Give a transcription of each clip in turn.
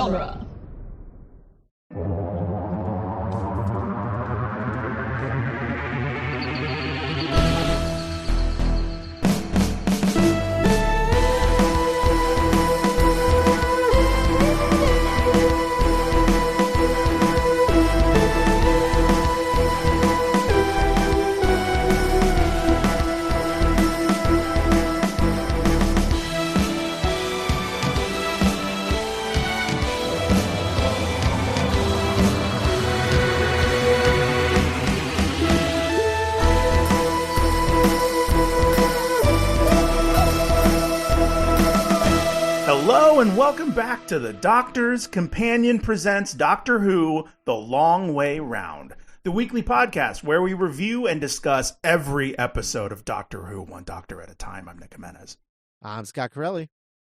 genre. Hello and welcome back to the Doctor's Companion presents Doctor Who: The Long Way Round, the weekly podcast where we review and discuss every episode of Doctor Who, one doctor at a time. I'm Nick Jimenez. I'm Scott Corelli.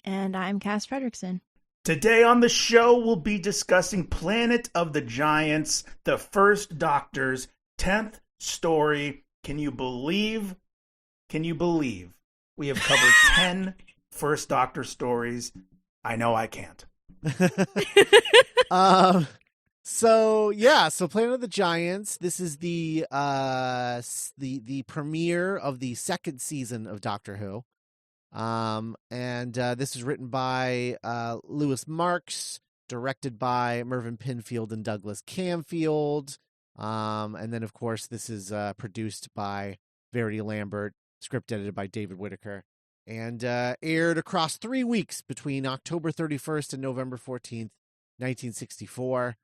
And I'm Cass Fredrickson. Today on the show, we'll be discussing Planet of the Giants, the first Doctor's 10th story. Can you believe we have covered 10 First Doctor stories? I know I can't. So Planet of the Giants. This is the premiere of the second season of Doctor Who. And this is written by Lewis Marks, directed by Mervyn Pinfield and Douglas Camfield. And then of course this is produced by Verity Lambert, script edited by David Whitaker, and aired across 3 weeks between October 31st and November 14th, 1964.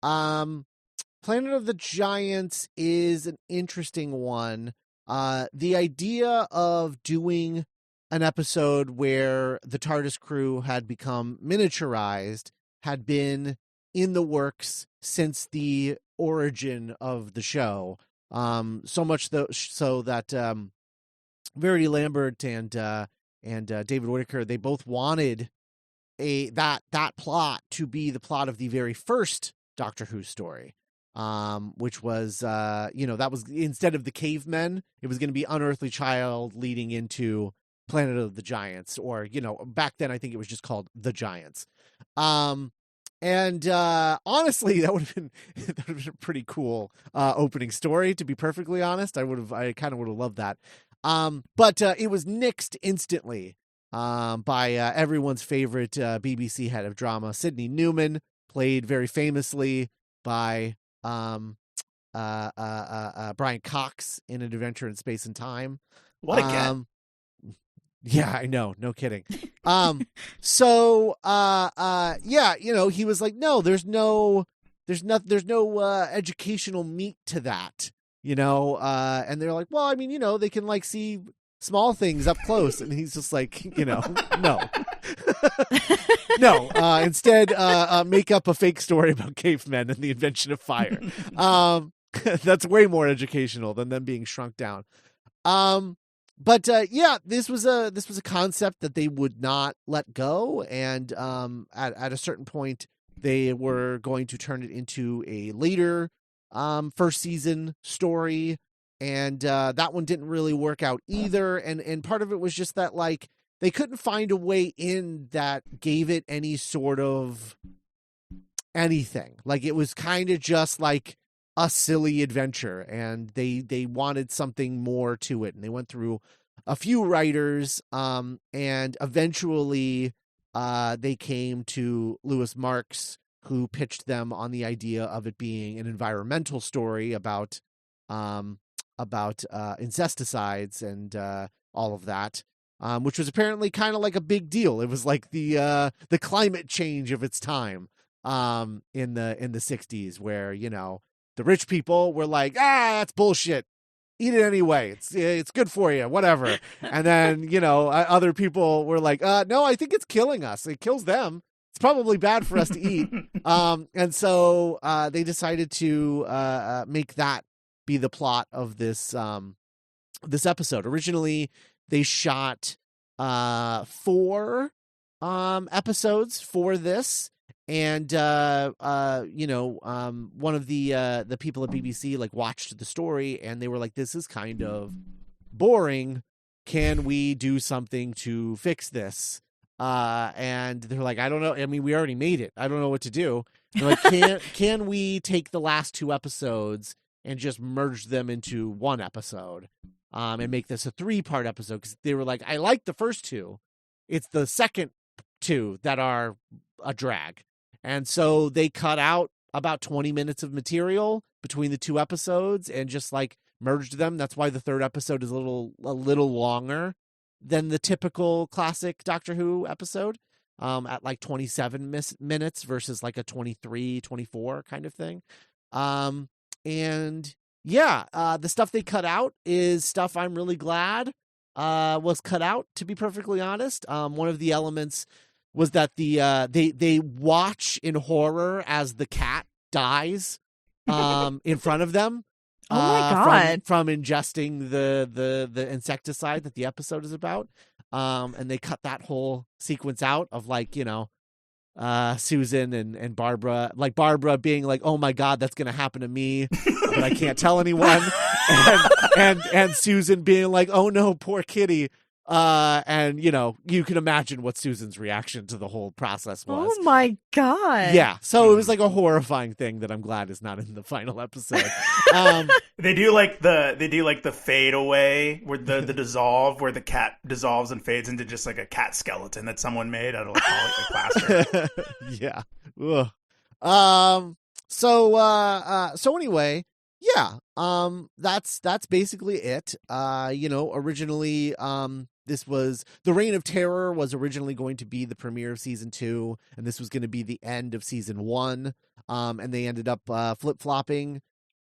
Planet of the Giants is an interesting one. The idea of doing an episode where the TARDIS crew had become miniaturized had been in the works since the origin of the show. So much so that Verity Lambert and David Whitaker, they both wanted that plot to be the plot of the very first Doctor Who story, which was that was, instead of the cavemen, it was going to be Unearthly Child leading into Planet of the Giants, or back then I think it was just called The Giants. And honestly, that would have been a pretty cool opening story, to be perfectly honest. I kind of would have loved that. But it was nixed instantly by everyone's favorite BBC head of drama, Sidney Newman, played very famously by Brian Cox in An Adventure in Space and Time. What again? Yeah, I know. No kidding. He was like, no, there's no educational meat to that. And they're like, well, I mean, they can like see small things up close. And he's just like, no, no. Instead, make up a fake story about cavemen and the invention of fire. That's way more educational than them being shrunk down. But this was a concept that they would not let go. And at a certain point, they were going to turn it into a later first season story, and that one didn't really work out either, and part of it was just that, like, they couldn't find a way in that gave it any sort of anything. Like, it was kind of just like a silly adventure, and they wanted something more to it, and they went through a few writers, and eventually they came to Lewis Marks, who pitched them on the idea of it being an environmental story about insecticides and all of that, which was apparently kind of like a big deal. It was like the climate change of its time in the 60s, where the rich people were like, that's bullshit, eat it anyway, it's good for you, whatever. And then other people were like, no, I think it's killing us, it kills them, it's probably bad for us to eat. And so they decided to make that be the plot of this episode. Originally, they shot 4 episodes for this, and one of the people at BBC like watched the story, and they were like, "This is kind of boring. Can we do something to fix this?" And they're like, I don't know. I mean, we already made it. I don't know what to do. They're like, can we take the last 2 episodes and just merge them into one episode, and make this a 3-part episode? Because they were like, I like the first 2. It's the second 2 that are a drag. And so they cut out about 20 minutes of material between the 2 episodes and just like merged them. That's why the 3rd episode is a little longer than the typical classic Doctor Who episode, at like 27 minutes versus like a 23, 24 kind of thing. And yeah, the stuff they cut out is stuff I'm really glad was cut out, to be perfectly honest. One of the elements was that they watch in horror as the cat dies in front of them. Oh my God. From ingesting the insecticide that the episode is about. And they cut that whole sequence out of like, Susan and Barbara, like Barbara being like, oh my God, that's going to happen to me, but I can't tell anyone. And Susan being like, oh no, poor kitty. And you can imagine what Susan's reaction to the whole process was. Oh my God. Yeah. So it was like a horrifying thing that I'm glad is not in the final episode. They do like the fade away where the dissolve, where the cat dissolves and fades into just like a cat skeleton that someone made out of like plaster. Yeah. Ugh. So anyway, yeah. That's basically it. Originally, this was the Reign of Terror was originally going to be the premiere of season 2, and this was going to be the end of season 1. And they ended up flip-flopping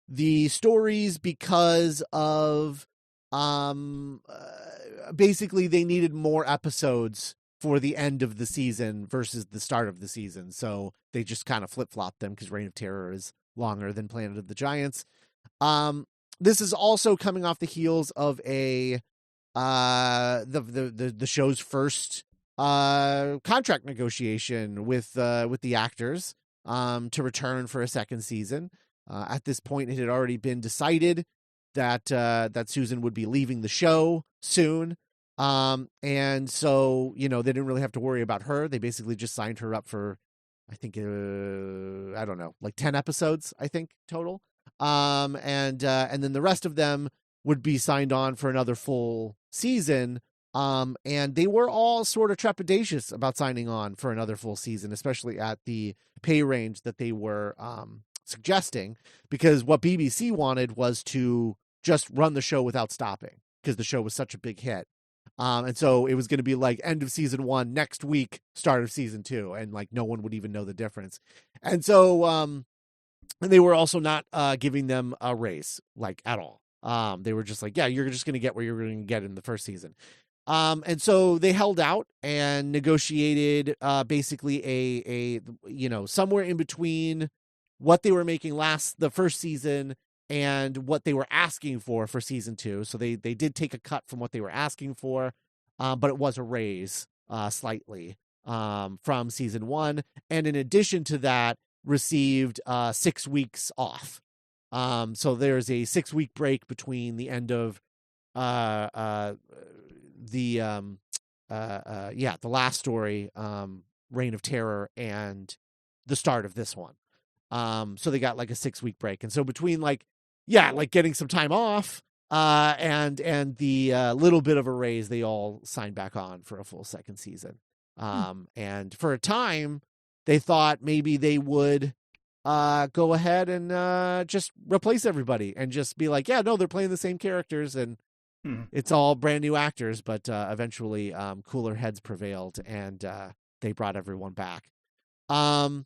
the stories because of basically they needed more episodes for the end of the season versus the start of the season. So they just kind of flip-flopped them because Reign of Terror is longer than Planet of the Giants. This is also coming off the heels of the show's first contract negotiation with the actors to return for a second season. At this point, it had already been decided that Susan would be leaving the show soon. And so, they didn't really have to worry about her. They basically just signed her up for, I think, I don't know, like 10 episodes, I think, total. And then the rest of them would be signed on for another full season. And they were all sort of trepidatious about signing on for another full season, especially at the pay range that they were suggesting, because what BBC wanted was to just run the show without stopping because the show was such a big hit. And so it was going to be like end of season 1 next week, start of season 2, and like no one would even know the difference. And so and they were also not giving them a raise, like, at all. They were just like, yeah, you're just going to get where you're going to get in the first season. And so they held out and negotiated basically a somewhere in between what they were making the first season and what they were asking for season 2. So they did take a cut from what they were asking for, but it was a raise slightly from season 1. And in addition to that, received 6 weeks off. So there's a 6-week break between the end of the last story, Reign of Terror, and the start of this one. So they got like a 6-week break. And so between getting some time off and the little bit of a raise, they all signed back on for a full second season. And for a time, they thought maybe they would go ahead and just replace everybody and just be like, yeah, no, they're playing the same characters and it's all brand new actors. But eventually cooler heads prevailed and they brought everyone back. That's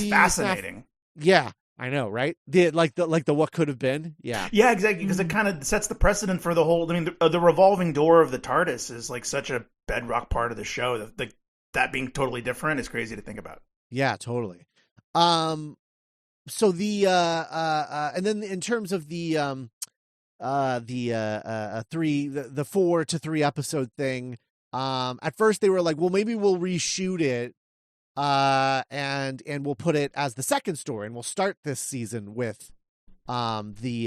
fascinating. Yeah, I know, right? The what could have been. Yeah, exactly, because it kind of sets the precedent for the whole. I mean, the revolving door of the TARDIS is like such a bedrock part of the show. That being totally different is crazy to think about. Yeah, totally. So the and then in terms of the 4 to 3 episode thing, at first they were like, well, maybe we'll reshoot it. And we'll put it as the second story, and we'll start this season with the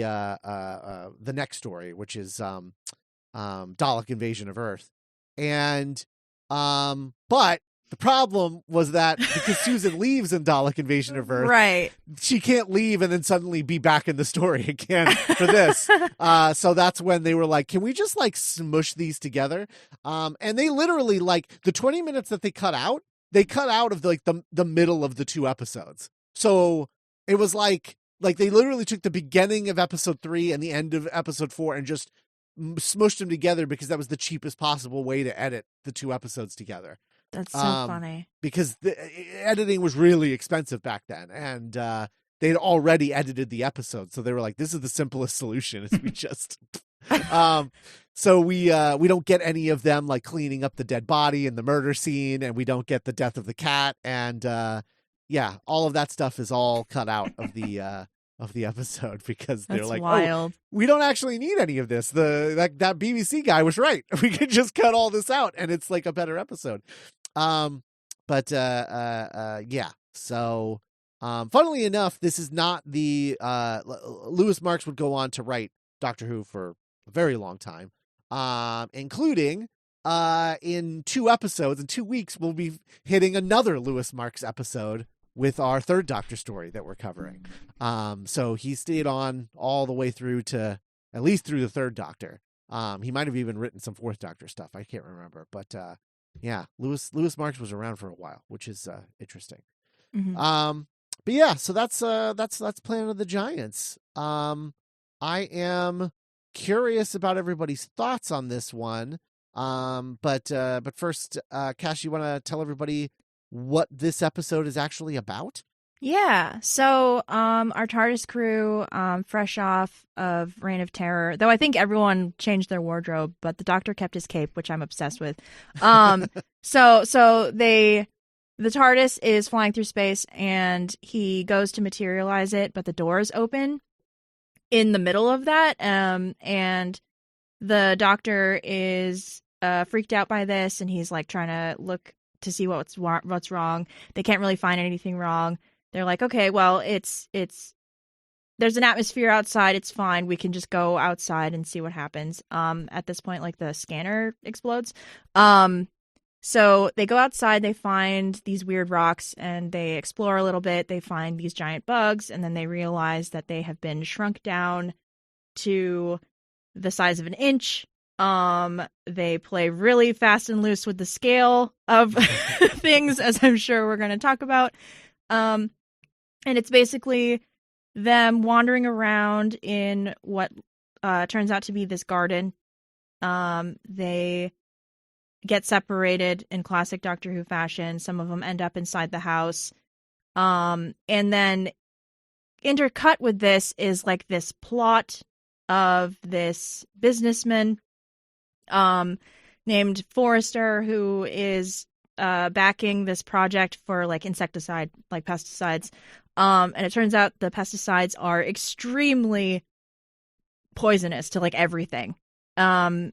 next story, which is Dalek Invasion of Earth. And But the problem was that because Susan leaves in Dalek Invasion of Earth, Right. she can't leave and then suddenly be back in the story again for this. So that's when they were like, can we just like smush these together? And they literally like the 20 minutes that they cut out of like the middle of the 2 episodes. So it was like they literally took the beginning of episode 3 and the end of episode 4 and just smushed them together because that was the cheapest possible way to edit the 2 episodes together. That's so funny. Because the editing was really expensive back then, and they'd already edited the episode, so they were like, "This is the simplest solution. Is we just." So we don't get any of them like cleaning up the dead body in the murder scene, and we don't get the death of the cat, and all of that stuff is all cut out of the episode because they're That's like, wild. "Oh, we don't actually need any of this. That BBC guy was right. We could just cut all this out, and it's like a better episode." So, funnily enough, this is not the, Lewis Marks would go on to write Doctor Who for a very long time, including, in 2 episodes, in 2 weeks, we'll be hitting another Lewis Marks episode with our 3rd Doctor story that we're covering. So he stayed on all the way through to, at least through the 3rd Doctor. He might have even written some 4th Doctor stuff. I can't remember, but, yeah, Lewis Marks was around for a while, which is interesting. Mm-hmm. But yeah, so that's Planet of the Giants. I am curious about everybody's thoughts on this one. But first, Cash, you want to tell everybody what this episode is actually about? Yeah. So, our TARDIS crew, fresh off of Reign of Terror, though I think everyone changed their wardrobe, but the Doctor kept his cape, which I'm obsessed with. The TARDIS is flying through space and he goes to materialize it, but the doors open in the middle of that. And the Doctor is, freaked out by this, and he's like trying to look to see what's wrong. They can't really find anything wrong. They're like, okay, well, it's there's an atmosphere outside. It's fine. We can just go outside and see what happens. At this point, like the scanner explodes. So they go outside, they find these weird rocks and they explore a little bit. They find these giant bugs, and then they realize that they have been shrunk down to the size of an inch. They play really fast and loose with the scale of things, as I'm sure we're going to talk about. And it's basically them wandering around in what turns out to be this garden. They get separated in classic Doctor Who fashion. Some of them end up inside the house. And then intercut with this is like this plot of this businessman named Forrester, who is backing this project for like insecticide, like pesticides. And it turns out the pesticides are extremely poisonous to like everything. And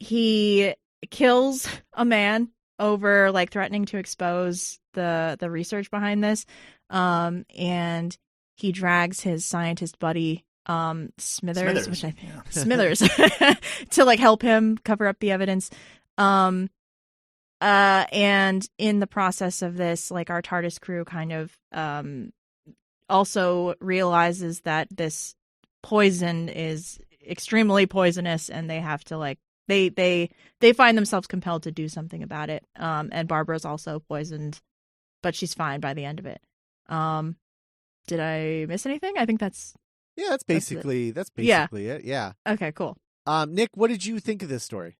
he kills a man over like threatening to expose the research behind this. And he drags his scientist buddy Smithers, which I think Smithers to like help him cover up the evidence. And in the process of this, like our TARDIS crew kind of also realizes that this poison is extremely poisonous, and they have to like they find themselves compelled to do something about it. And Barbara's also poisoned, but she's fine by the end of it. Did I miss anything? I think that's basically it. Yeah. Okay, cool. Nick, what did you think of this story?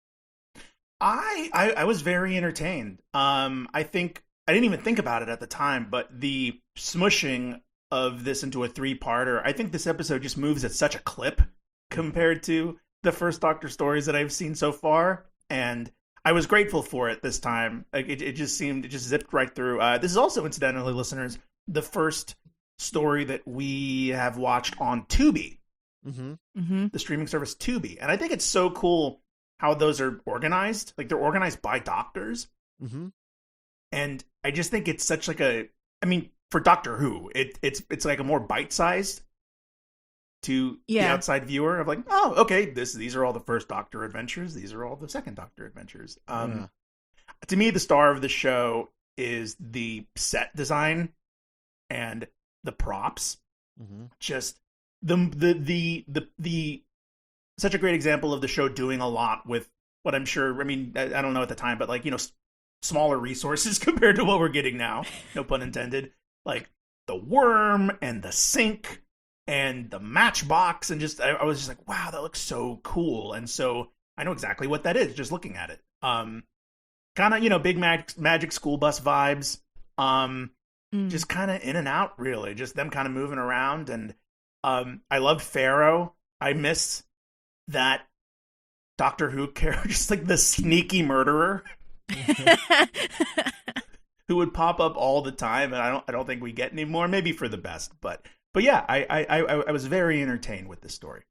I was very entertained. I think I didn't even think about it at the time, but the smushing of this into a 3-parter, I think this episode just moves at such a clip compared to the first Doctor stories that I've seen so far, and I was grateful for it this time. Like it just zipped right through. This is also, incidentally, listeners, the first story that we have watched on Tubi, the streaming service Tubi, and I think it's so cool how those are organized. Like they're organized by doctors, and I just think it's such like a. I mean, for Doctor Who, it's like a more bite-sized to the outside viewer of like, oh, okay, these are all the first Doctor adventures. These are all the second Doctor adventures. To me, the star of the show is the set design and the props. Just the such a great example of the show doing a lot with what I'm sure, I mean, I don't know at the time, but like, smaller resources compared to what we're getting now. No pun intended. Like the worm and the sink and the matchbox, and just I was just like, wow, that looks so cool. And so I know exactly what that is just looking at it. Kind of, big magic school bus vibes. Just kind of in and out, really. Just them kind of moving around. And I loved Pharaoh. I miss that Doctor Who character, just like the sneaky murderer who would pop up all the time, and I don't think we get any more. Maybe for the best, but yeah, I was very entertained with this story.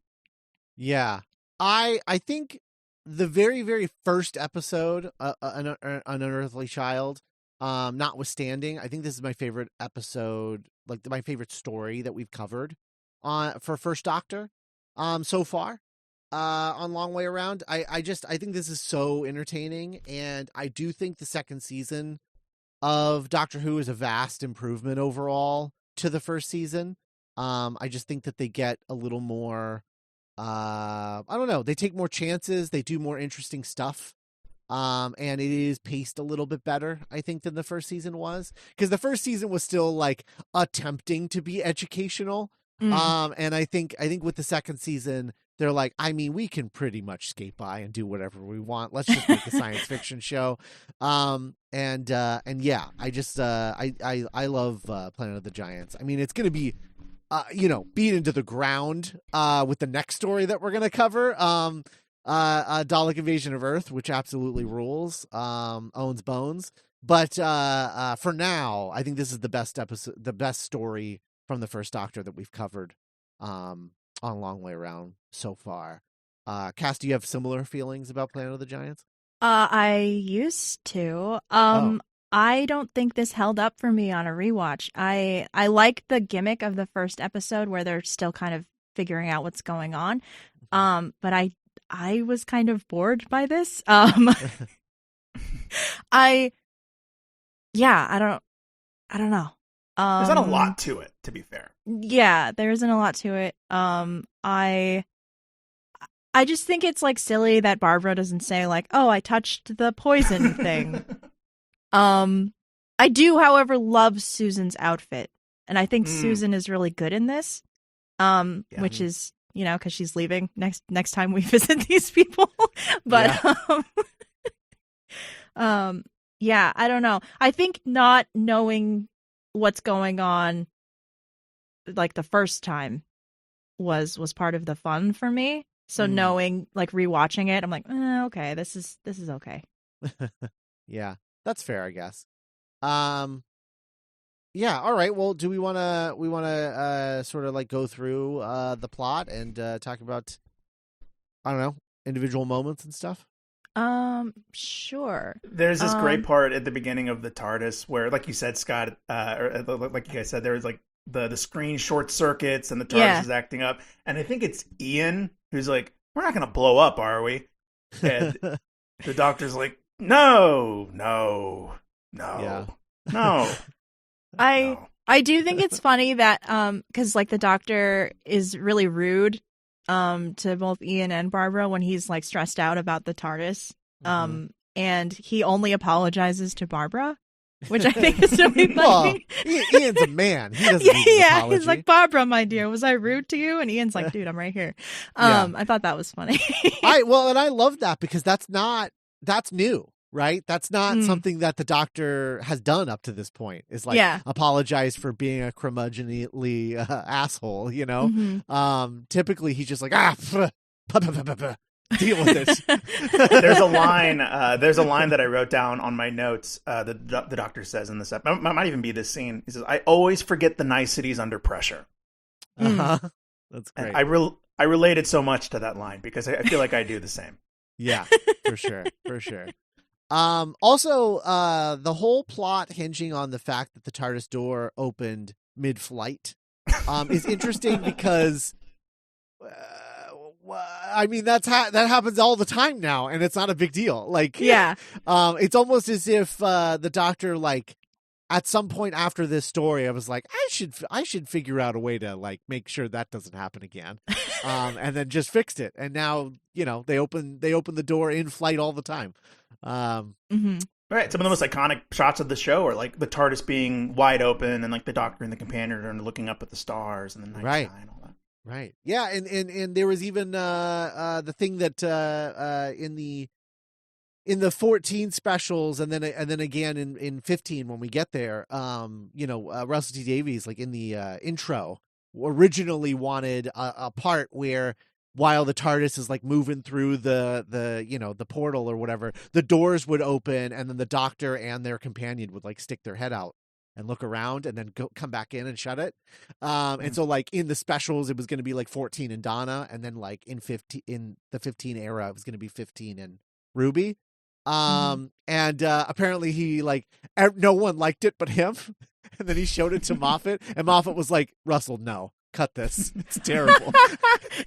Yeah, I think the very, very first episode, an Unearthly Child, notwithstanding, I think this is my favorite episode, like my favorite story that we've covered for First Doctor so far on Long Way Around. I think this is so entertaining, and I do think the second season of Doctor Who is a vast improvement overall to the first season. I just think that they get a little more, I don't know, they take more chances, they do more interesting stuff. And it is paced a little bit better, I think, than the first season was. Because the first season was still like attempting to be educational. And I think with the second season, they're like, I mean, we can pretty much skate by and do whatever we want. Let's just make a science fiction show. And yeah, I just I love Planet of the Giants. I mean, it's going to be beat into the ground with the next story that we're going to cover. Dalek Invasion of Earth, which absolutely rules, owns bones. But for now, I think this is the best episode, the best story from the first Doctor that we've covered on Long Way Around so far. Cass, do you have similar feelings about Planet of the Giants? I used to. I don't think this held up for me on a rewatch. I like the gimmick of the first episode where they're still kind of figuring out what's going on. But I was kind of bored by this. I don't know. There's not a lot to it, to be fair. Yeah, there isn't a lot to it. I just think it's like silly that Barbara doesn't say like, "Oh, I touched the poison thing." I do, however, love Susan's outfit, and I think Susan is really good in this. Which is, because she's leaving next time we visit these people. But yeah, I don't know. I think not knowing what's going on like the first time was part of the fun for me. So knowing, like, rewatching it, I'm like, okay, this is okay. Yeah, that's fair, I guess. Yeah, all right. Well, do we want to sort of like go through the plot and talk about, I don't know, individual moments and stuff? Sure. There's this great part at the beginning of the TARDIS where, like you said, Scott, or like you guys said, there was like the screen short circuits and the TARDIS is acting up, and I think it's Ian who's like, "We're not going to blow up, are we?" And the Doctor's like, "No. Yeah. No." I do think it's funny that because like the Doctor is really rude to both Ian and Barbara when he's like stressed out about the TARDIS, and he only apologizes to Barbara, which I think is really funny. Well, Ian's a man. He doesn't need an apology. He's like, "Barbara, my dear, was I rude to you?" And Ian's like, "Dude, I'm right here." I thought that was funny. And I love that because that's new. Right? That's not something that the Doctor has done up to this point. Is like apologize for being a curmudgeonly asshole, Typically he's just like, deal with this. There's a line that I wrote down on my notes. The Doctor says in this episode, it might even be this scene. He says, "I always forget the niceties under pressure." That's great. And I related so much to that line because I feel like I do the same. Yeah, for sure. Also, the whole plot hinging on the fact that the TARDIS door opened mid-flight is interesting because I mean, that happens all the time now, and it's not a big deal. Like, Yeah. It's almost as if the Doctor, like, at some point after this story, I was like, I should figure out a way to, like, make sure that doesn't happen again, and then just fixed it. And now, you know, they open the door in flight all the time. Right, some of the most iconic shots of the show are like the TARDIS being wide open and like the Doctor and the companion are looking up at the stars and the night sky and all that. Right. Yeah, and there was even the thing that in the 14 specials and then again in 15 when we get there, Russell T Davies, like in the intro, originally wanted a part where while the TARDIS is like moving through the portal or whatever, the doors would open and then the Doctor and their companion would like stick their head out and look around and then come back in and shut it. And so like in the specials, it was going to be like 14 and Donna. And then like in the 15 era, it was going to be 15 and Ruby. And apparently he like, no one liked it but him. And then he showed it to Moffat and Moffat was like, Russell, no, cut this. It's terrible.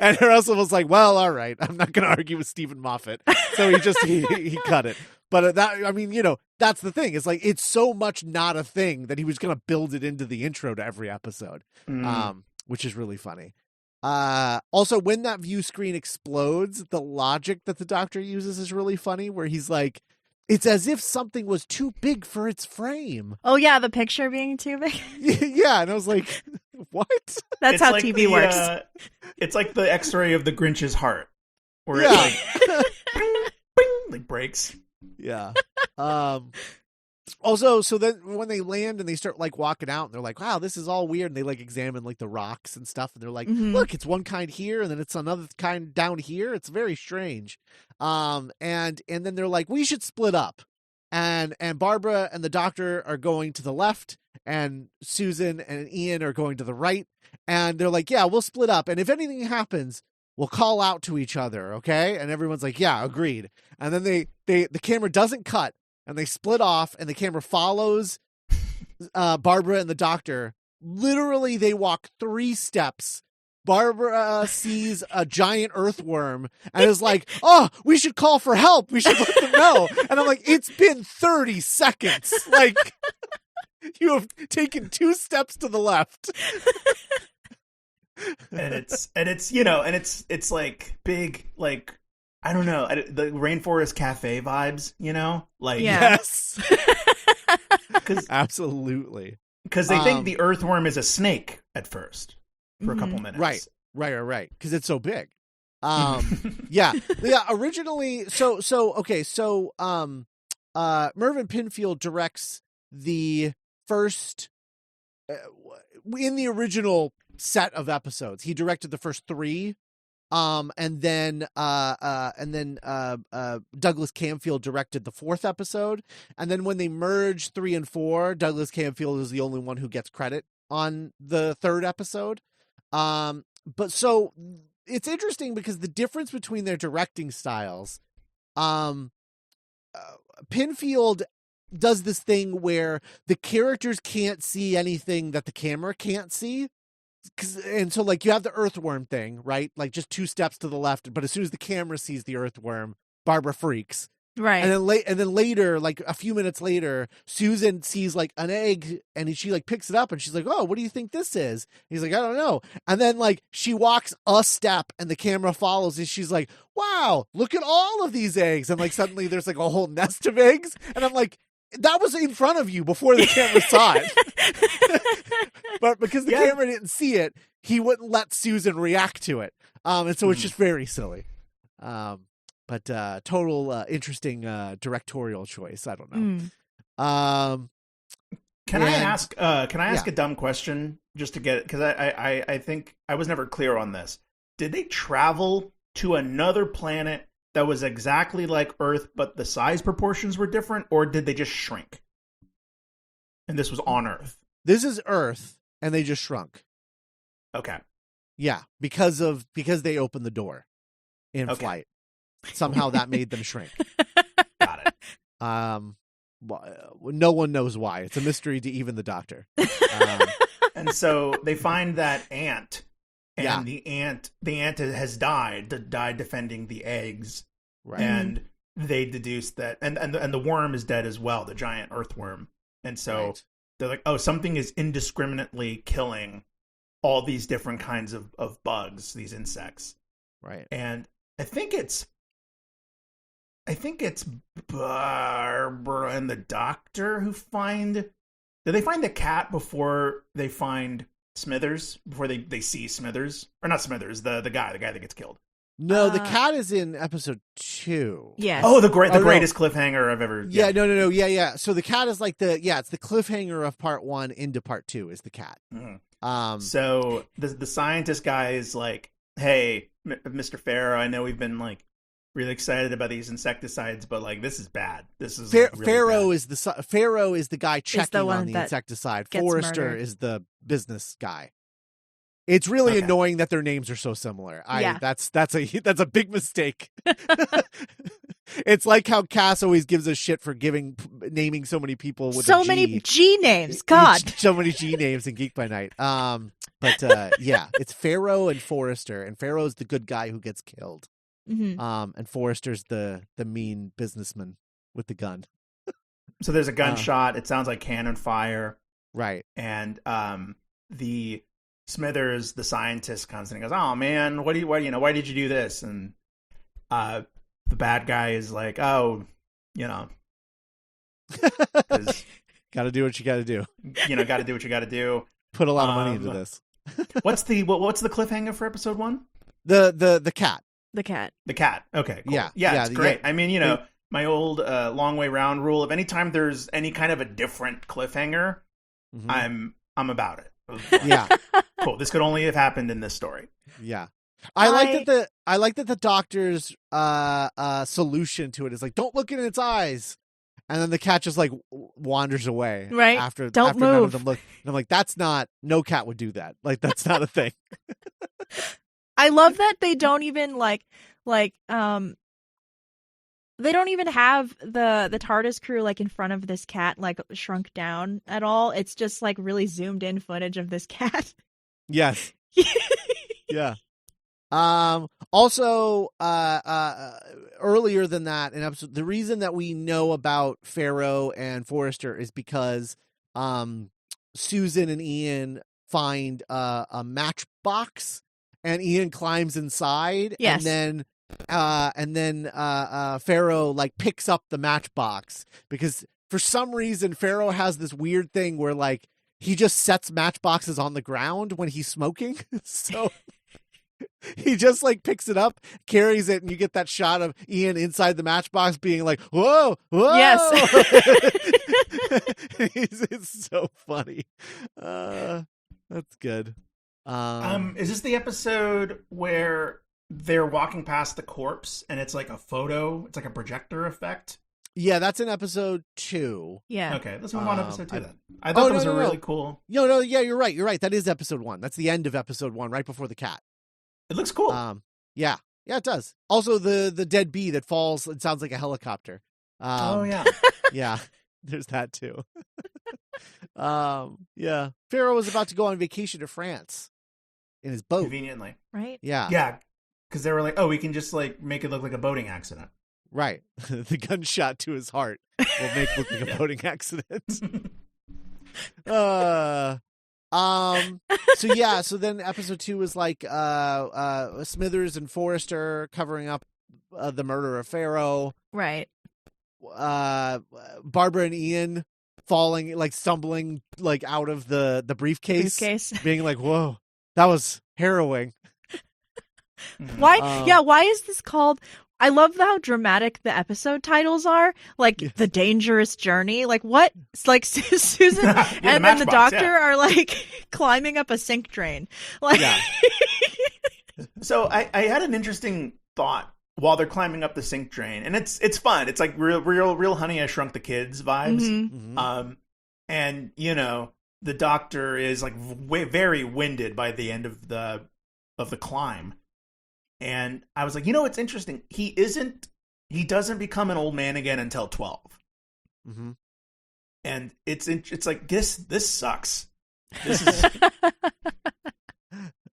And Russell was like, well, all right, I'm not going to argue with Stephen Moffat. So he cut it. But that's the thing. It's like, it's so much not a thing that he was going to build it into the intro to every episode, which is really funny. Also, when that view screen explodes, the logic that the Doctor uses is really funny, where he's like, it's as if something was too big for its frame. Oh, yeah, the picture being too big. Yeah, and I was like, what? That's how like TV works. It's like the X-ray of the Grinch's heart, where it like, bing, bing, like breaks. Yeah. Also, so then when they land and they start like walking out and they're like, wow, this is all weird. And they like examine like the rocks and stuff. And they're like, look, it's one kind here. And then it's another kind down here. It's very strange. And then they're like, we should split up. And Barbara and the Doctor are going to the left and Susan and Ian are going to the right. And they're like, yeah, we'll split up. And if anything happens, we'll call out to each other. Okay. And everyone's like, yeah, agreed. And then the camera doesn't cut. And they split off, and the camera follows Barbara and the Doctor. Literally, they walk 3 steps. Barbara sees a giant earthworm and is like, oh, we should call for help. We should let them know. And I'm like, it's been 30 seconds. Like, you have taken 2 steps to the left. And it's like big, like, I don't know, the Rainforest Cafe vibes, like yes, absolutely, because they think the earthworm is a snake at first for a couple minutes, right, because it's so big. Yeah. Originally, so Mervyn Pinfield directs the first in the original set of episodes. He directed the first 3. And then Douglas Camfield directed the 4th episode. And then when they merged 3 and 4, Douglas Camfield is the only one who gets credit on the 3rd episode. But so it's interesting because the difference between their directing styles, Pinfield does this thing where the characters can't see anything that the camera can't see. And so, like, you have the earthworm thing, right? Like, just 2 steps to the left. But as soon as the camera sees the earthworm, Barbara freaks. Right. And then later, like, a few minutes later, Susan sees, like, an egg, and she, like, picks it up, and she's like, oh, what do you think this is? And he's like, I don't know. And then, like, she walks a step, and the camera follows, and she's like, wow, look at all of these eggs. And, like, suddenly there's, like, a whole nest of eggs. And I'm like, that was in front of you before the camera saw it. But because the camera didn't see it, he wouldn't let Susan react to it. And so it's just very silly. But total interesting directorial choice. I don't know. Can I ask a dumb question just to get it? Because I think I was never clear on this. Did they travel to another planet that was exactly like Earth, but the size proportions were different, or did they just shrink? And this was on Earth. This is Earth, and they just shrunk. Okay. Yeah, because they opened the door in flight. Somehow that made them shrink. Got it. No one knows why. It's a mystery to even the Doctor. And so they find that ant and the ant has died defending the eggs, Right. and they deduce that, and the worm is dead as well, the giant earthworm, and so they're like, oh, something is indiscriminately killing all these different kinds of bugs, these insects, Right. and I think it's Barbara and the doctor who find. Do they find the cat before they find Smithers? Before they see Smithers, or not Smithers, the guy that gets killed. No, the cat is in episode 2. Yes. Oh, the greatest cliffhanger I've ever. Yeah, no. Yeah. So the cat is like it's the cliffhanger of part 1 into part 2 is the cat. Mm-hmm. So the scientist guy is like, hey, Mr. Farrow, I know we've been like really excited about these insecticides, but like this is bad. This is really Farrow bad. Farrow is the guy checking one on the insecticide. gets Forrester murdered. is the business guy. It's really annoying that their names are so similar. That's a big mistake. It's like how Cass always gives us shit for naming so many people with so a G. many G names. God, so many G names in Geek by Night. But it's Farrow and Forrester, and Farrow's the good guy who gets killed. Mm-hmm. And Forrester's the mean businessman with the gun. So there's a gunshot. It sounds like cannon fire. Right. And the Smithers, the scientist, comes in and goes, "Oh man, why did you do this?" And the bad guy is like, "Oh, got to do what you got to do. Got to do what you got to do." Put a lot of money into this. what's the cliffhanger for episode 1? The cat. The cat. The cat. Okay, cool. Yeah, it's great. I mean, my old long way round rule of anytime there's any kind of a different cliffhanger, I'm about it. Yeah. Cool. This could only have happened in this story. Yeah. I like that the doctor's solution to it is like, don't look in its eyes. And then the cat just like wanders away. Right. After Don't none of move. them look. And I'm like, no cat would do that. Like, that's not a thing. I love that they don't even they don't even have the TARDIS crew like in front of this cat like shrunk down at all. It's just like really zoomed in footage of this cat. Yes. Yeah. Also, earlier than that in episode, the reason that we know about Farrow and Forrester is because Susan and Ian find a matchbox, and Ian climbs inside. Yes. And then Farrow like picks up the matchbox because for some reason Farrow has this weird thing where like he just sets matchboxes on the ground when he's smoking. So he just like picks it up, carries it, and you get that shot of Ian inside the matchbox being like, whoa. Yes. It's so funny. That's good. Is this the episode where they're walking past the corpse and it's like a photo? It's like a projector effect. Yeah, that's in episode 2. Yeah. Okay, let's move on to episode 2 then. I thought that was really cool. No, yeah, you're right. That is episode 1. That's the end of episode 1, right before the cat. It looks cool. Yeah, it does. Also, the dead bee that falls, it sounds like a helicopter. Yeah. Yeah, there's that too. Yeah. Farrow was about to go on vacation to France in his boat. Conveniently. Right? Yeah. Yeah, because they were like, oh, we can just like make it look like a boating accident. Right. The gunshot to his heart will make it look like a boating accident. So then episode 2 was like Smithers and Forrester covering up the murder of Farrow. Right. Barbara and Ian stumbling like out of the briefcase. Being like, whoa, that was harrowing. Why? Why is this called? I love how dramatic the episode titles are. Like The Dangerous Journey. Like what? It's like Susan and then the doctor are like climbing up a sink drain. Like, So I had an interesting thought while they're climbing up the sink drain, and it's fun. It's like real Honey, I Shrunk the Kids vibes. Mm-hmm. And the doctor is like very winded by the end of the climb. And I was like, it's interesting. He doesn't become an old man again until 12. Mm-hmm. And it's like, this sucks. This is,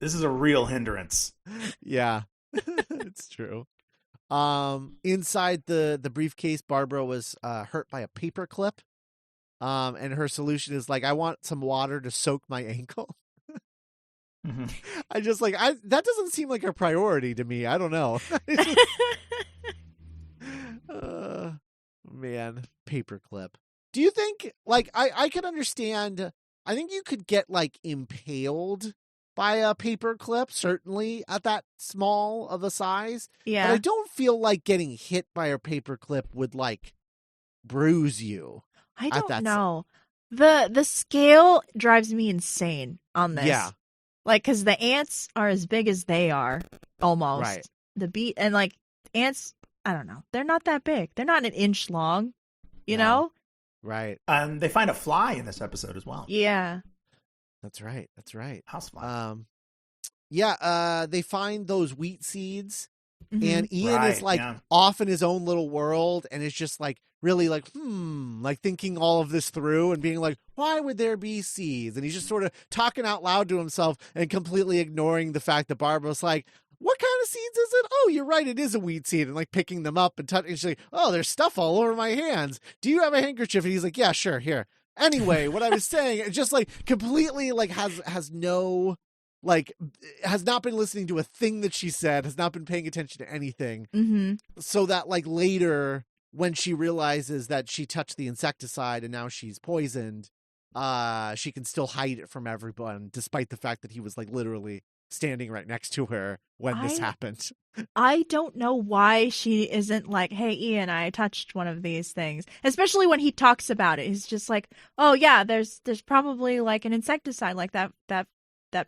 This is a real hindrance. Yeah, it's true. Inside the briefcase, Barbara was hurt by a paper clip. And her solution is like, I want some water to soak my ankle. Mm-hmm. I just like, that doesn't seem like a priority to me. I don't know. Man, paperclip. Do you think, like, I could understand, I think you could get, like, impaled by a paperclip, certainly at that small of a size. Yeah. But I don't feel like getting hit by a paperclip would, like, bruise you. I don't know. The scale drives me insane on this. Yeah. Like, because the ants are as big as they are, almost. Right. And like, ants, I don't know. They're not that big. They're not an inch long, you know? Right. They find a fly in this episode as well. Yeah. That's right. Housefly. They find those wheat seeds, Mhm. and Ian is like off in his own little world, and it's just like really like like thinking all of this through and being like, why would there be seeds? And he's just sort of talking out loud to himself and completely ignoring the fact that Barbara's like, what kind of seeds is it? Oh, you're right, it is a wheat seed. And like picking them up and touching. She's like, oh, there's stuff all over my hands. Do you have a handkerchief? And he's like, yeah, sure, here. Anyway, what I was saying, it just like completely like has no, like, has not been listening to a thing that she said, has not been paying attention to anything. Mm-hmm. So that like later when she realizes that she touched the insecticide and now she's poisoned, she can still hide it from everyone, despite the fact that he was like literally standing right next to her when this happened. I don't know why she isn't like, hey, Ian, I touched one of these things. Especially when he talks about it. He's just like, oh, yeah, there's probably like an insecticide like that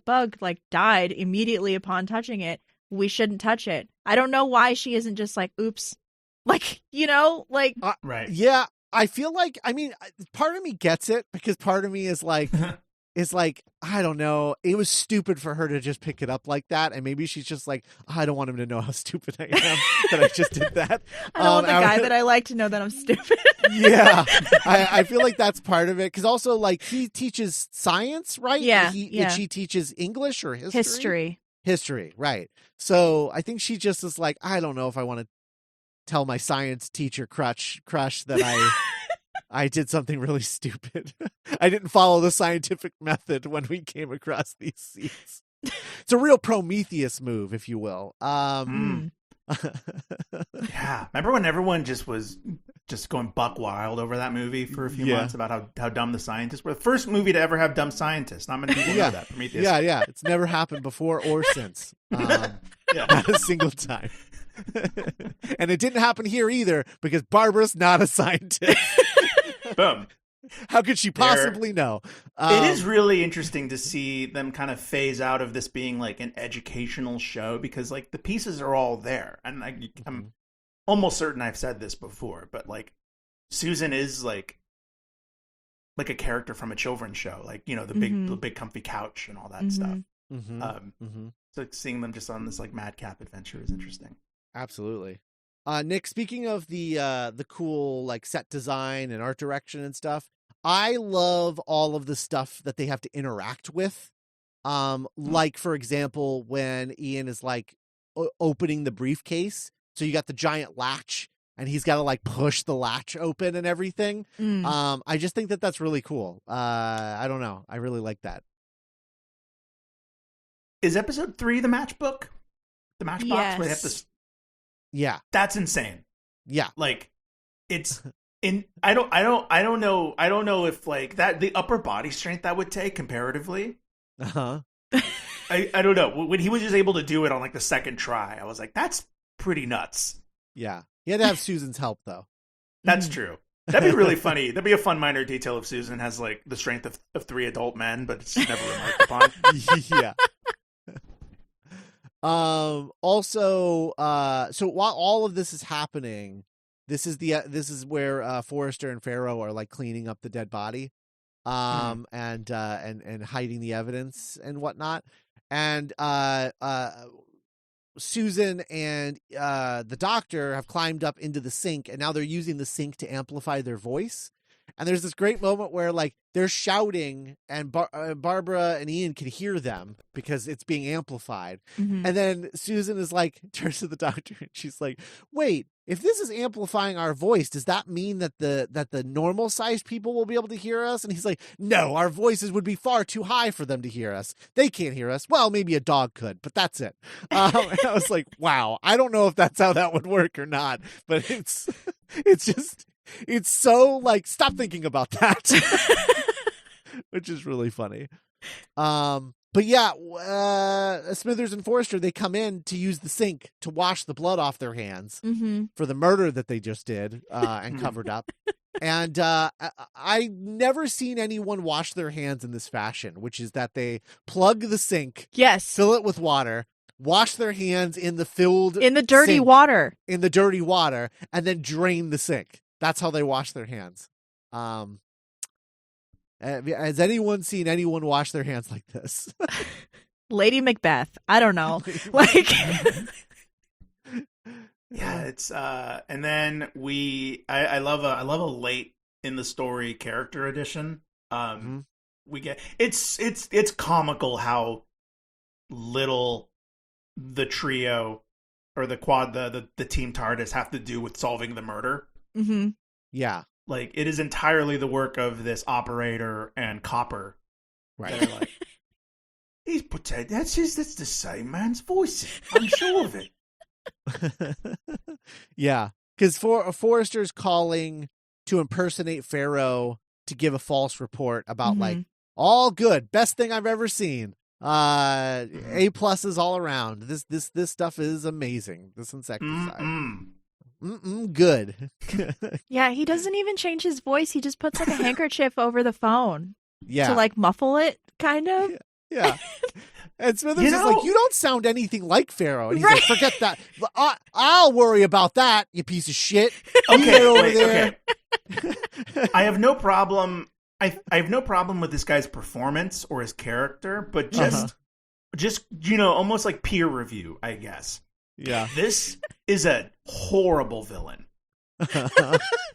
bug like died immediately upon touching it. We shouldn't touch it. I don't know why she isn't just like, oops. Like, you know, like. Right. Yeah, I feel like, I mean, part of me gets it because part of me is like, I don't know. It was stupid for her to just pick it up like that. And maybe she's just like, I don't want him to know how stupid I am that I just did that. I don't want the guy that I like to know that I'm stupid. Yeah. I feel like that's part of it. Because also, like, he teaches science, right? Yeah. And she teaches English or history? History, right. So I think she just is like, I don't know if I want to tell my science teacher crush that I did something really stupid. I didn't follow the scientific method when we came across these seeds. It's a real Prometheus move, if you will. Yeah. Remember when everyone was going buck wild over that movie for a few months about how dumb the scientists were? The first movie to ever have dumb scientists. Not many people know that. Prometheus. Yeah. It's never happened before or since. Not a single time. And it didn't happen here either because Barbara's not a scientist. Boom. How could she possibly know? It is really interesting to see them kind of phase out of this being like an educational show because like the pieces are all there. And I'm almost certain I've said this before, but like Susan is like a character from a children's show, like, you know, the big comfy couch and all that stuff. So seeing them just on this like madcap adventure is interesting. Absolutely. Nick, speaking of the cool like set design and art direction and stuff, I love all of the stuff that they have to interact with. Like for example, when Ian is like opening the briefcase, so you got the giant latch and he's got to like push the latch open and everything. I just think that that's really cool. I don't know. I really like that. Is episode 3 the matchbook? The matchbox where they have to... Yeah. That's insane. Yeah. Like it's in I don't know if like that the upper body strength that would take comparatively. Uh-huh. I don't know. When he was just able to do it on like the second try, I was like, that's pretty nuts. Yeah. He had to have Susan's help though. That's true. That'd be really funny. That'd be a fun minor detail if Susan has like the strength of 3 adult men, but it's never remarked upon. Yeah. Also, so while all of this is happening, this is where Forrester and Farrow are like cleaning up the dead body, and hiding the evidence and whatnot. And Susan and the doctor have climbed up into the sink, and now they're using the sink to amplify their voice. And there's this great moment where like they're shouting and Barbara and Ian can hear them because it's being amplified. Mhm. And then Susan is like, turns to the doctor and she's like, wait, if this is amplifying our voice, does that mean that the normal sized people will be able to hear us? And he's like, no, our voices would be far too high for them to hear us. They can't hear us. Well, maybe a dog could, but that's it. And I was like, wow, I don't know if that's how that would work or not, but it's so like, stop thinking about that, which is really funny. But yeah, Smithers and Forrester, they come in to use the sink to wash the blood off their hands for the murder that they just did and covered up. And I never seen anyone wash their hands in this fashion, which is that they plug the sink, Yes. fill it with water, wash their hands in the dirty sink, water. in the dirty water, and then drain the sink. That's how they wash their hands. Has anyone seen anyone wash their hands like this? Lady Macbeth. I don't know. Like, yeah, it's and then I love a late in the story character addition. We get it's comical how little the trio or the quad the team TARDIS have to do with solving the murder. Yeah. Like, it is entirely the work of this operator and Copper. Right. They're like, he's pretend. That's the same man's voice. I'm sure of it. Yeah. Because Forrester's calling to impersonate Pharaoh to give a false report about like, all good, best thing I've ever seen. A pluses all around. This stuff is amazing. This insecticide. Good. yeah, he doesn't even change his voice. He just puts like a handkerchief over the phone. Yeah. To like muffle it, kind of. Yeah. And Smithers is like, you don't sound anything like Pharaoh. And he's like, forget that. I'll worry about that, you piece of shit. Okay. I have no problem. I have no problem with this guy's performance or his character, but just almost like peer review, I guess. Yeah. This is a horrible villain.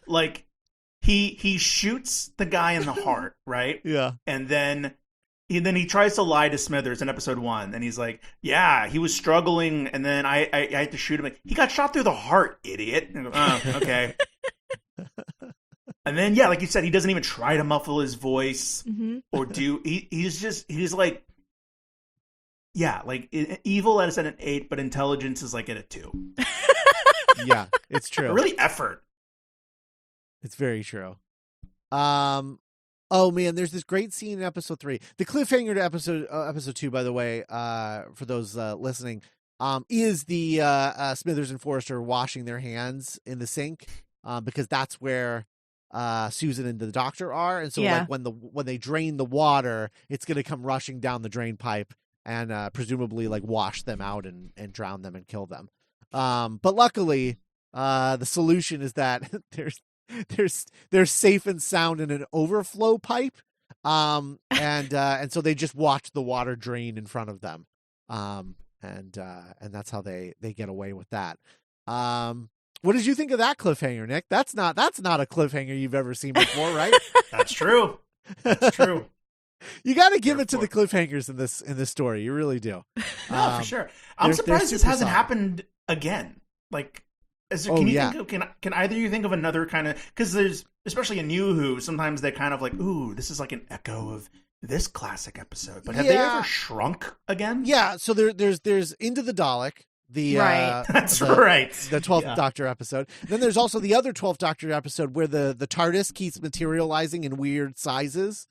Like, he shoots the guy in the heart, right? Yeah. And then he tries to lie to Smithers in episode 1, and he's like, yeah, he was struggling, and then I had to shoot him. He got shot through the heart, idiot. And I go, okay. And then, yeah, like you said, he doesn't even try to muffle his voice or do. He's like, yeah, like evil at an 8, but intelligence is like at a 2. Yeah, it's true. Really effort. It's very true. Oh man, there's this great scene in episode 3. The cliffhanger to episode 2, by the way, for those listening, is the Smithers and Forrester washing their hands in the sink, because that's where Susan and the doctor are, and so like when they drain the water, it's gonna come rushing down the drain pipe and presumably like wash them out and drown them and kill them. But luckily, the solution is that they're safe and sound in an overflow pipe, and so they just watch the water drain in front of them, and that's how they get away with that. What did you think of that cliffhanger, Nick? That's not a cliffhanger you've ever seen before, right? That's true. That's true. You got to give it to the cliffhangers in this story. You really do. No, for sure. I'm surprised this hasn't happened again. Like, can either of you think of another kind of, because there's, especially in New Who, sometimes they kind of like, ooh, this is like an echo of this classic episode. But have they ever shrunk again? Yeah. So there's Into the Dalek. That's right. The 12th Doctor episode. Then there's also the other 12th Doctor episode where the TARDIS keeps materializing in weird sizes.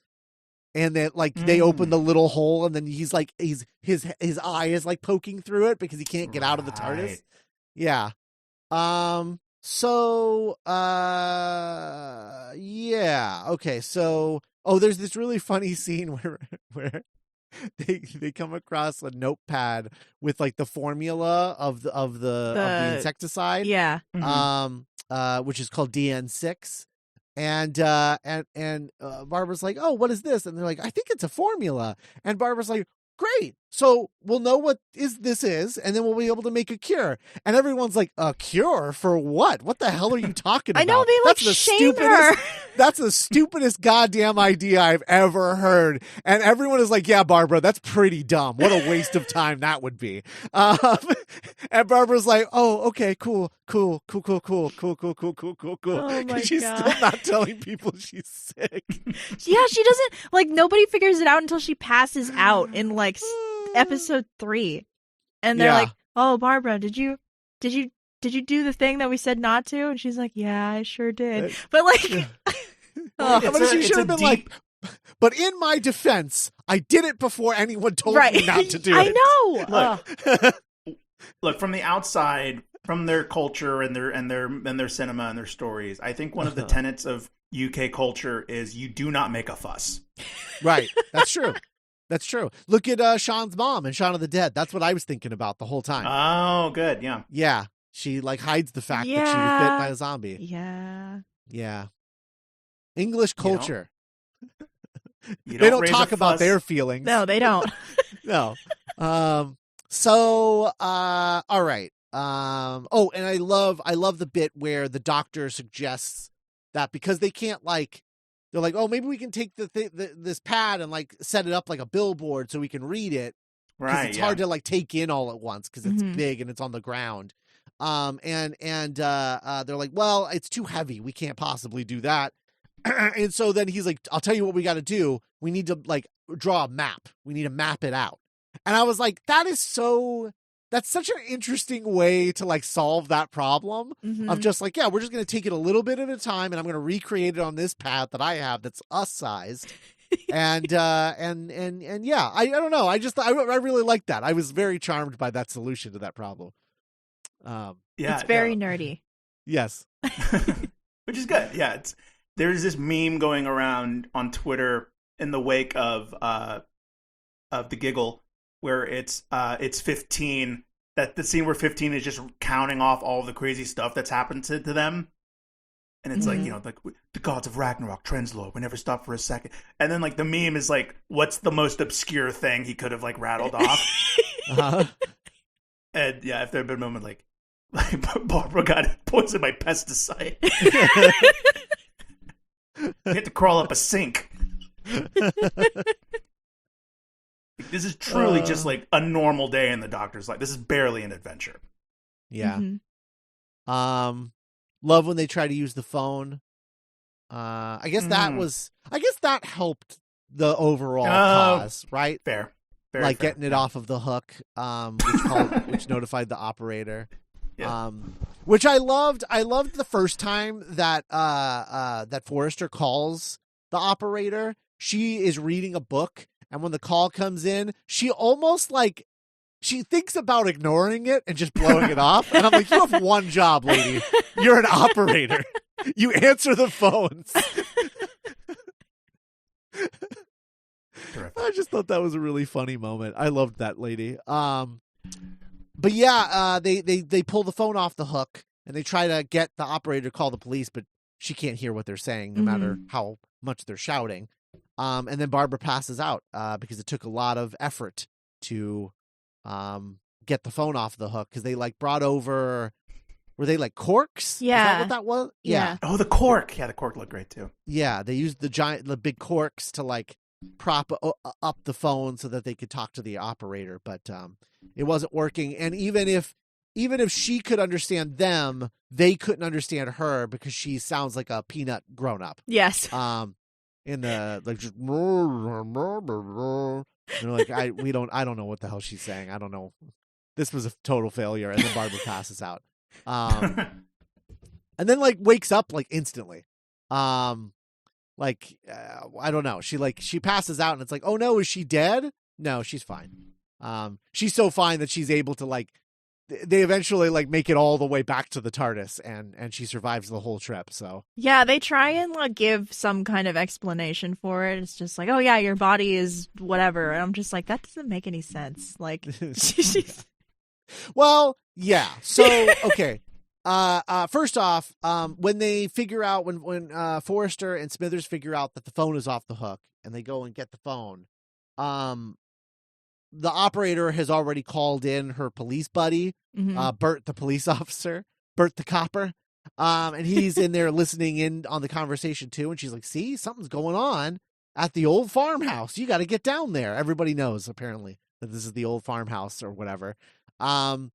And then like they open the little hole, and then he's like his eye is like poking through it because he can't get out of the TARDIS. Yeah. Yeah. Okay. So there's this really funny scene where they come across a notepad with like the formula of the insecticide. Yeah. Which is called DN6. And Barbara's like, oh, what is this? And they're like, I think it's a formula. And Barbara's like, great. So we'll know what this is, and then we'll be able to make a cure. And everyone's like, a cure for what? What the hell are you talking about? I know, they like shame her. That's the stupidest goddamn idea I've ever heard. And everyone is like, yeah, Barbara, that's pretty dumb. What a waste of time that would be. And Barbara's like, oh, okay, cool. Oh my She's God. still not telling people she's sick. Yeah, she doesn't, like, nobody figures it out until she passes out in, like, episode 3. And they're like, oh, Barbara, did you do the thing that we said not to? And she's like, yeah, I sure did. But, like, she should have been like, but in my defense, I did it before anyone told me not to do it. I know. Look, from the outside, from their culture and their cinema and their stories, I think one of the tenets of UK culture is you do not make a fuss. Right. That's true. That's true. Look at Sean's mom in Shaun of the Dead. That's what I was thinking about the whole time. Oh, good. Yeah. Yeah. She like hides the fact that she was bit by a zombie. Yeah. Yeah. English culture. You They don't talk about their feelings. No, they don't. No. So, all right. Oh, and I love the bit where the doctor suggests that because they can't they're like, oh, maybe we can take this pad and like set it up like a billboard so we can read it. Because it's hard to like take in all at once because it's big and it's on the ground. And they're like, well, it's too heavy. We can't possibly do that. And so then he's like, I'll tell you what we got to do. We need to like draw a map. We need to map it out. And I was like, that's such an interesting way to like solve that problem of just like, yeah, we're just going to take it a little bit at a time and I'm going to recreate it on this pad that I have that's us sized. And yeah, I don't know. I really like that. I was very charmed by that solution to that problem. Yeah, it's very nerdy. Yes. Which is good. Yeah. There's this meme going around on Twitter in the wake of the giggle where it's 15, that the scene where 15 is just counting off all the crazy stuff that's happened to them. And it's like, like the gods of Ragnarok, Trenzlor, we never stop for a second. And then like the meme is like, what's the most obscure thing he could have like rattled off? And yeah, if there had been a moment like Barbara got poisoned by pesticide. You had to crawl up a sink. This is truly just like a normal day in the doctor's life. This is barely an adventure. Yeah. Love when they try to use the phone. I guess that helped the overall cause, right? Fair. Like getting it off of the hook, which notified the operator. Yeah. Which I loved. I loved the first time that that Forrester calls the operator. She is reading a book, and when the call comes in, she almost like she thinks about ignoring it and just blowing it off. And I'm like, you have one job, lady. You're an operator. You answer the phones. I just thought that was a really funny moment. I loved that lady. But yeah, they pull the phone off the hook and they try to get the operator to call the police, but she can't hear what they're saying no matter how much they're shouting. And then Barbara passes out because it took a lot of effort to get the phone off the hook because they like brought over, were they like corks? Yeah. Is that what that was? Yeah. Oh, the cork. Yeah, the cork looked great too. Yeah, they used the big corks to like prop up the phone so that they could talk to the operator, but it wasn't working. And even if she could understand them, they couldn't understand her because she sounds like a peanut grown up. Yes. In the like just like I don't know what the hell she's saying. I don't know. This was a total failure. And then Barbara passes out. And then like wakes up like instantly. I don't know. She passes out and it's like, oh no, is she dead? No, she's fine. She's so fine that she's able to like, they eventually like make it all the way back to the TARDIS and she survives the whole trip. So yeah, they try and like give some kind of explanation for it. It's just like, oh yeah, your body is whatever. And I'm just like, that doesn't make any sense. Like, well, yeah. So, okay. First off, when they figure out when Forrester and Smithers figure out that the phone is off the hook and they go and get the phone, the operator has already called in her police buddy, Bert, the police officer, Bert the copper. And he's in there listening in on the conversation too. And she's like, see, something's going on at the old farmhouse. You got to get down there. Everybody knows apparently that this is the old farmhouse or whatever. And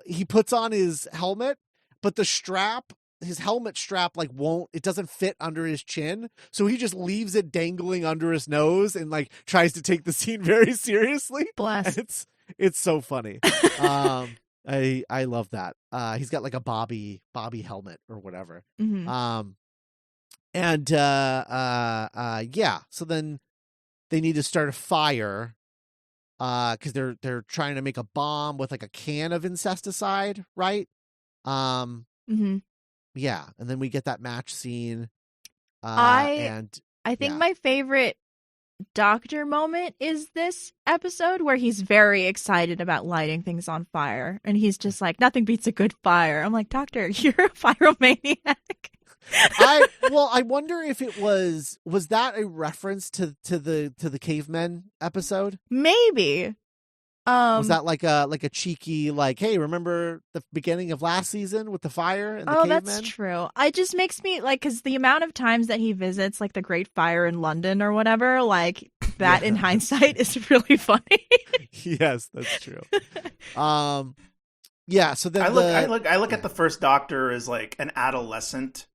he puts on his helmet, but his helmet strap it doesn't fit under his chin. So he just leaves it dangling under his nose and like tries to take the scene very seriously. Bless. And it's so funny. I love that. He's got like a Bobby helmet or whatever. Mm-hmm. Yeah. So then they need to start a fire, because they're trying to make a bomb with like a can of insecticide, right? Mm-hmm. Yeah, and then we get that match scene. I think my favorite Doctor moment is this episode where he's very excited about lighting things on fire, and he's just like, nothing beats a good fire. I'm like, Doctor, you're a pyromaniac. I wonder if it was that a reference to the cavemen episode? Maybe. Was that like a cheeky, like, hey, remember the beginning of last season with the fire and the cavemen? That's true. It just makes me like, because the amount of times that he visits like the Great Fire in London or whatever, like that in hindsight is really funny. Yes, that's true. Yeah. So then I look at the first Doctor as like an adolescent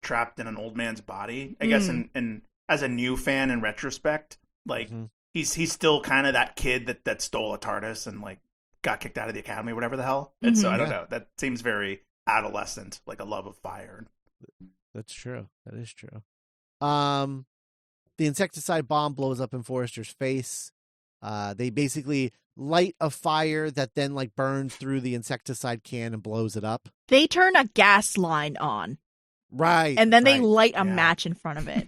trapped in an old man's body. I guess, and as a new fan in retrospect, like. Mm-hmm. He's still kind of that kid that stole a TARDIS and like got kicked out of the academy, whatever the hell. And so I don't know. That seems very adolescent, like a love of fire. That's true. That is true. The insecticide bomb blows up in Forrester's face. They basically light a fire that then like burns through the insecticide can and blows it up. They turn a gas line on. Right. And then they light a match in front of it.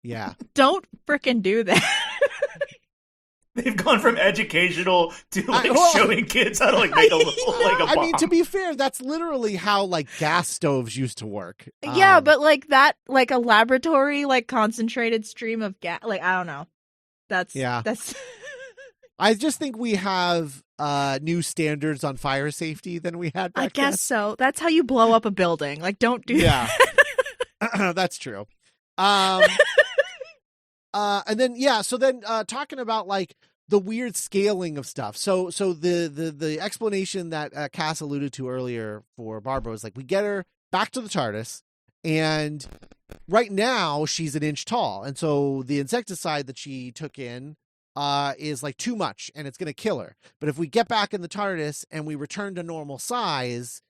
Yeah. Don't frickin' do that. They've gone from educational to showing kids how to like make a bomb. I mean, to be fair, that's literally how like gas stoves used to work. Yeah, but like that, like a laboratory, like concentrated stream of gas. Like I don't know. That's. I just think we have new standards on fire safety than we had back then. I guess so. That's how you blow up a building. Like, don't do that. That's true. And then talking about like the weird scaling of stuff. So the explanation that Cass alluded to earlier for Barbara was like, we get her back to the TARDIS, and right now she's an inch tall, and so the insecticide that she took in is like too much, and it's going to kill her. But if we get back in the TARDIS and we return to normal size,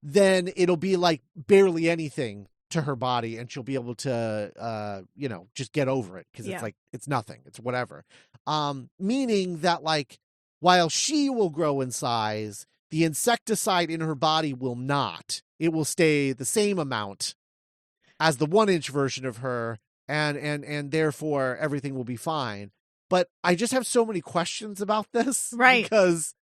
then it'll be like barely anything to her body, and she'll be able to just get over it, because it's like it's nothing, it's whatever. Meaning that like while she will grow in size, the insecticide in her body will not. It will stay the same amount as the 1-inch version of her, and therefore everything will be fine. But I just have so many questions about this, right? Because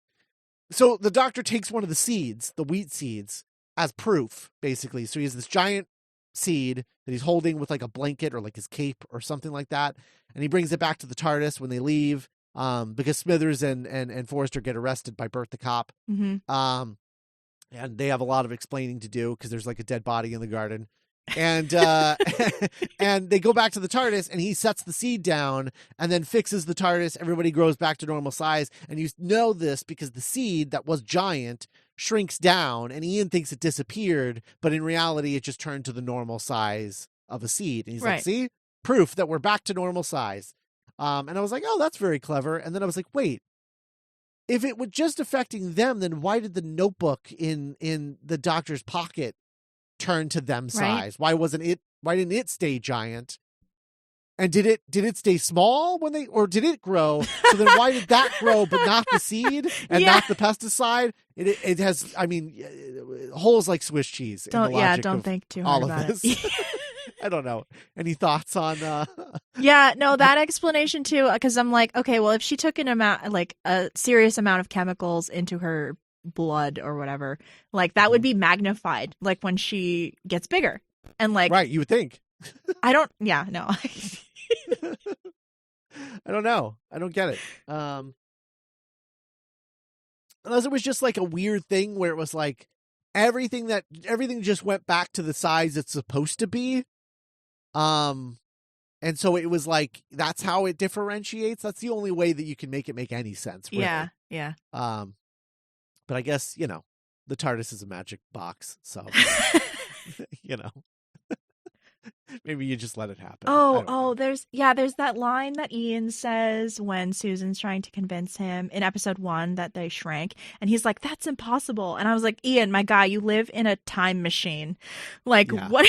so the Doctor takes one of the seeds, the wheat seeds, as proof, basically. So he has this giant seed that he's holding with like a blanket or like his cape or something like that, and he brings it back to the TARDIS when they leave, because Smithers and Forrester get arrested by Bert the cop. And they have a lot of explaining to do because there's like a dead body in the garden, and and they go back to the TARDIS, and he sets the seed down and then fixes the TARDIS. Everybody grows back to normal size, and you know this because the seed that was giant shrinks down, and Ian thinks it disappeared, but in reality it just turned to the normal size of a seed. And he's like, see, proof that we're back to normal size. And I was like, oh, that's very clever. And then I was like, wait, if it was just affecting them, then why did the notebook in the Doctor's pocket turn to them size? Why didn't it stay giant? And did it stay small or did it grow? So then why did that grow but not the seed and not the pesticide? It has, I mean, holes like Swiss cheese. Don't think too hard about it. I don't know. Any thoughts on? Yeah, no, that explanation too. Because I'm like, okay, well, if she took a serious amount of chemicals into her blood or whatever, like that would be magnified, like when she gets bigger, and like right, you would think. I don't. Yeah, no. I don't know. I don't get it. Unless it was just like a weird thing where it was like everything just went back to the size it's supposed to be. And so it was like, that's how it differentiates. That's the only way that you can make it make any sense. Really. Yeah. But I guess, the TARDIS is a magic box. So, maybe you just let it happen. There's that line that Ian says when Susan's trying to convince him in episode 1 that they shrank, and he's like, "That's impossible." And I was like, "Ian, my guy, you live in a time machine. Like, what?"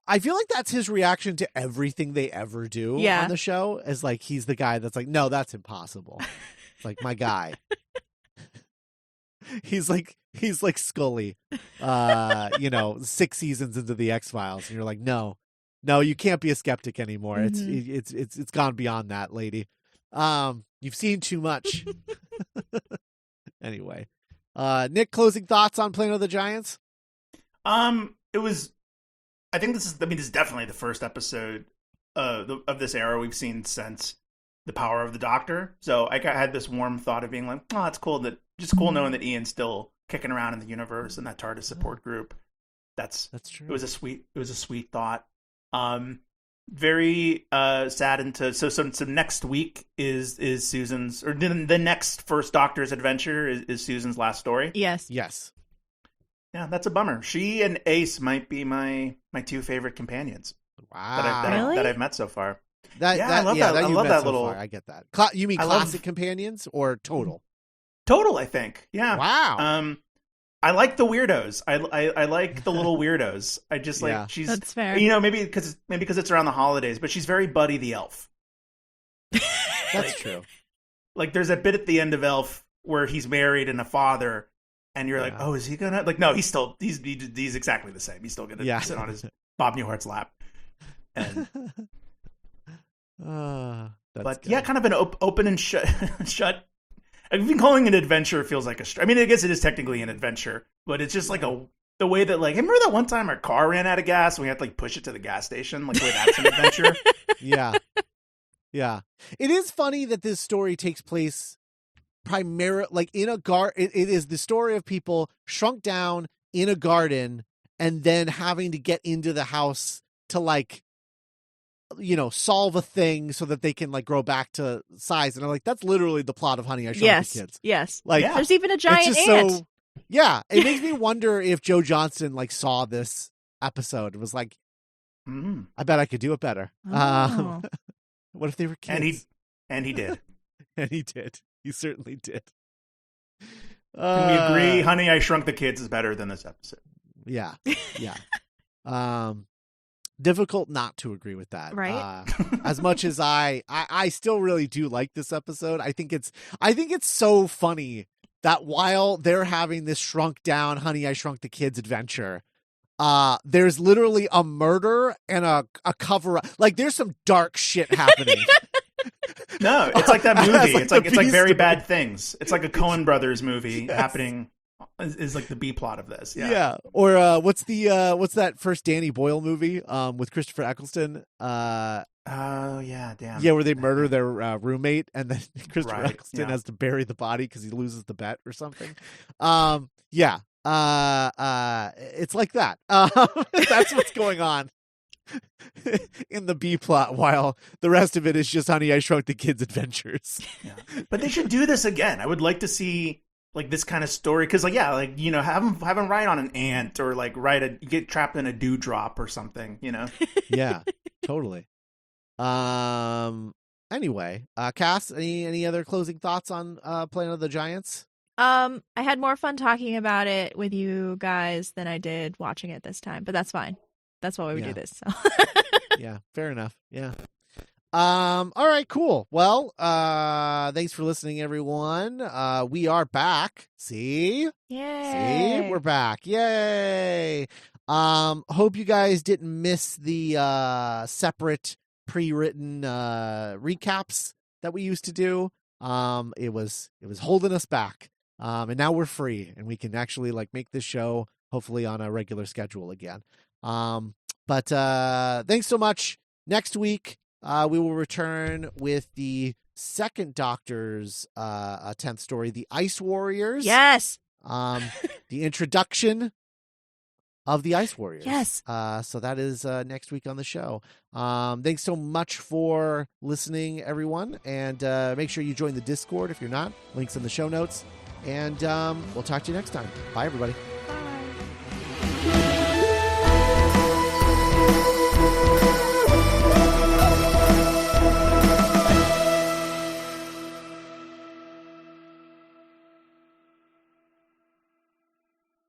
I feel like that's his reaction to everything they ever do on the show, is like, he's the guy that's like, "No, that's impossible." It's like, my guy. He's like Scully, 6 seasons into the X-Files, and you're like, no, you can't be a skeptic anymore. Mm-hmm. It's gone beyond that, lady. You've seen too much. Anyway, Nick, closing thoughts on Planet of the Giants? It was. I think this is definitely the first episode of this era we've seen since The Power of the Doctor. So I had this warm thought of being like, oh, it's cool knowing that Ian's still kicking around in the universe and that TARDIS support group. That's true. It was a sweet thought. Very sad. So next week is Susan's, or the next first Doctor's adventure is Susan's last story. Yes. Yeah, that's a bummer. She and Ace might be my 2 favorite companions. Wow. That I've met so far. I love that. I love that little. Far. I get that. You mean classic companions or total? Total, I think. Yeah. Wow. I like the weirdos. I like the little weirdos. I just like she's. That's fair. Maybe because it's around the holidays, but she's very Buddy the Elf. That's true. Like there's a bit at the end of Elf where he's married and a father, and you're like, oh, is he gonna like? No, he's exactly the same. He's still gonna sit on his Bob Newhart's lap. And but good. Kind of an open and shut. I've been calling it an adventure. Feels like I guess it is technically an adventure, but it's just like the way that like, remember that one time our car ran out of gas and we had to like push it to the gas station? Like, wait, that's an adventure. Yeah. It is funny that this story takes place primarily like in a garden. It is the story of people shrunk down in a garden and then having to get into the house to like, solve a thing so that they can like grow back to size. And I'm like, that's literally the plot of Honey, I Shrunk the Kids. Yes. Like, there's even a giant ant. It makes me wonder if Joe Johnston like saw this episode and was like, I bet I could do it better. Oh. What if they were kids? And he did. And he did. He certainly did. Can we agree Honey, I Shrunk the Kids is better than this episode? Yeah. Difficult not to agree with that. Right. As much as I still really do like this episode. I think it's so funny that while they're having this shrunk down Honey, I Shrunk the Kids adventure, there's literally a murder and a cover up. Like there's some dark shit happening. No, it's like that movie. It's like Very Bad Things. It's like a Coen Brothers movie happening. Is like the B plot of this. Yeah. Or what's that first Danny Boyle movie with Christopher Eccleston? Oh yeah, damn. Yeah, where they murder their roommate and then Christopher Eccleston has to bury the body because he loses the bet or something. It's like that. That's what's going on in the B plot, while the rest of it is just Honey, I Shrunk the Kids adventures. Yeah. But they should do this again. I would like to see like this kind of story, because like have him ride on an ant, or like get trapped in a dewdrop or something, Yeah, totally. Anyway, Cass, any other closing thoughts on Planet of the Giants? I had more fun talking about it with you guys than I did watching it this time, but that's fine. That's why we do this. So. Yeah, fair enough. Yeah. All right, cool. Well, thanks for listening, everyone. We are back. See, we're back. Yay. Hope you guys didn't miss the separate pre-written recaps that we used to do. It was holding us back. And now we're free and we can actually like make this show hopefully on a regular schedule again. But thanks so much. Next week, we will return with the second Doctor's 10th story, the Ice Warriors. Yes. The introduction of the Ice Warriors. Yes. So that is next week on the show. Thanks so much for listening, everyone. And make sure you join the Discord if you're not. Links in the show notes. And we'll talk to you next time. Bye, everybody. Bye.